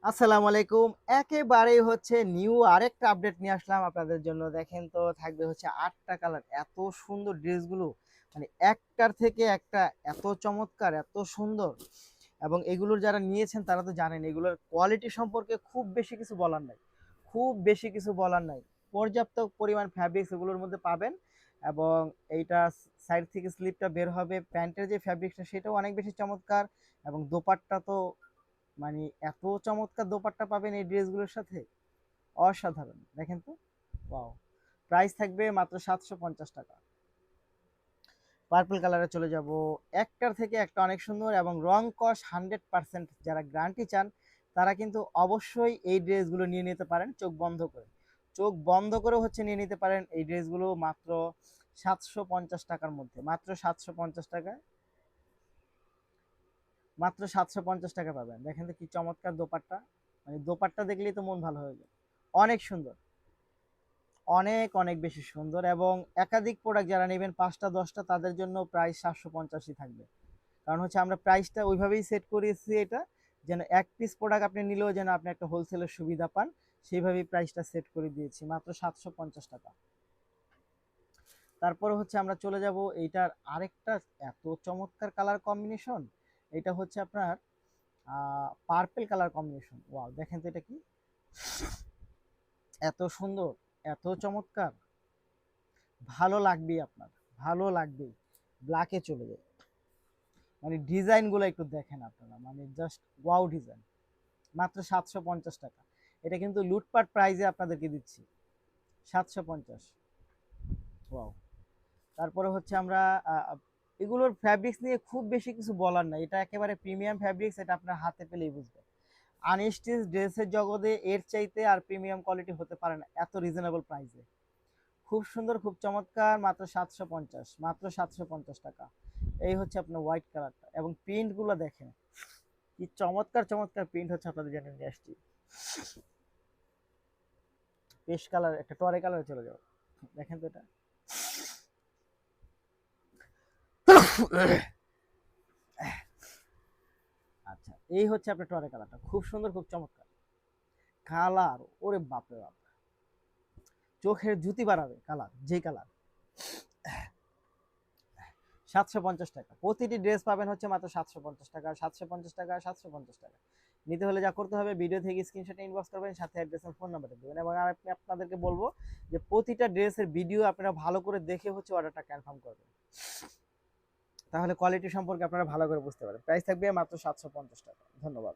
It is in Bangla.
আসসালামু আলাইকুম। একেবারেই হচ্ছে নিউ আরেকটা আপডেট নিয়ে আসলাম আপনাদের জন্য। দেখেন তো থাকবে হচ্ছে ৮ টা কালার। এত সুন্দর ড্রেসগুলো মানে একটার থেকে একটা এত চমৎকার, এত সুন্দর এবং এগুলোর যারা নিয়েছেন তারা তো জানেন এগুলোর কোয়ালিটি সম্পর্কে খুব বেশি কিছু বলার নাই। খুব বেশি কিছু বলার নাই। পর্যাপ্ত পরিমাণ ফ্যাব্রিক্স এগুলোর মধ্যে পাবেন এবং এইটা সাইড থেকে স্লিপটা বের হবে। প্যান্টের যে ফ্যাব্রিক্সটা সেটাও অনেক বেশি চমৎকার এবং দোপাট্টা তো মানে এত চমৎকার দোপাট্টা পাবেন এই ড্রেসগুলোর সাথে, অসাধারণ। দেখেন তো, ওয়াও। প্রাইস থাকবে মাত্র 750 টাকা। পার্পল কালারে চলে যাব। একটার থেকে একটা অনেক সুন্দর এবং রং কস 100%। যারা গ্যারান্টি চান তারা কিন্তু অবশ্যই এই ড্রেসগুলো নিয়ে নিতে পারেন চোখ বন্ধ করে। চোখ বন্ধ করে হচ্ছে নিয়ে নিতে পারেন এই ড্রেসগুলো মাত্র 750 টাকার মধ্যে। মাত্র 750 টাকায়, মাত্র 750 টাকা পাবেন। দেখেন তো কি চমৎকার দোপাট্টা, মানে দোপাট্টা দেখলেই তো মন ভালো হয়ে যায়। অনেক সুন্দর, অনেক অনেক বেশি সুন্দর এবং একাধিক প্রোডাক্ট যারা নেবেন 5টা 10টা তাদের জন্য প্রাইস 750ই থাকবে। কারণ হচ্ছে আমরা প্রাইসটা ওইভাবেই সেট করেছি এটা, যেন এক পিস প্রোডাক্ট আপনি নিলেও যেন আপনি একটা হোলসেলের সুবিধা পান, সেইভাবেই প্রাইসটা সেট করে দিয়েছি মাত্র 750 টাকা। তারপরে হচ্ছে আমরা চলে যাব এইটার আরেকটা এত চমৎকার কালার কম্বিনেশন। এটা হচ্ছে আপনার পার্পল কালার কম্বিনেশন। ওয়াও, দেখেন তো এটা কি এত সুন্দর, এত চমৎকার, ভালো লাগবেই আপনার, ভালো লাগবেই। ব্ল্যাকে চলে যায়, মানে ডিজাইনগুলো একটু দেখেন আপনারা, মানে জাস্ট ওয়াও ডিজাইন। মাত্র 750 টাকা। এটা কিন্তু লুটপাট প্রাইজে আপনাদেরকে দিচ্ছি, 750। ওয়াও। তারপরে হচ্ছে আমরা এগুলোর ফ্যাব্রিক্স নিয়ে খুব বেশি কিছু বলার নাই, এটা একেবারে প্রিমিয়াম ফ্যাব্রিক্স, এটা আপনার হাতে পেলেই বুঝবেন। আনস্টিচ ড্রেসের জগতে এর চাইতে আর প্রিমিয়াম কোয়ালিটি হতে পারে না এত রিজনেবল প্রাইসে। খুব সুন্দর, খুব চমৎকার, মাত্র 750, মাত্র 750 টাকা। এই হচ্ছে আপনার হোয়াইট কালারটা এবং প্রিন্টগুলো দেখেন কি চমৎকার চমৎকার প্রিন্ট হচ্ছে আপনাদের জন্য নিয়ে আসছি। পেস্ট কালার, একটা টরে কালারে চলে যাও। দেখেন তো এটা আচ্ছা, এই হচ্ছে আপনার টরে কালারটা, খুব সুন্দর, খুব চমৎকার কালার। ওরে বাপরে বাপ, চোখের জুতি বাড়াবে কালার, যে কালার। 750 টাকা প্রতিটি ড্রেস পাবেন হচ্ছে মাত্র 750 টাকা, 750 টাকা, 750 টাকা। নিতে হলে যা করতে হবে, ভিডিও থেকে স্ক্রিনশট ইনবক্স করবেন, সাথে অ্যাড্রেস আর ফোন নাম্বারটা দেবেন এবং আমি আপনাদেরকে বলবো যে প্রতিটা ড্রেসের ভিডিও আপনারা ভালো করে দেখে হচ্ছে অর্ডারটা কনফার্ম করবেন, তাহলে কোয়ালিটি সম্পর্কে আপনারা ভালো করে বুঝতে পারেন। প্রাইস থাকবে মাত্র 750 টাকা। ধন্যবাদ।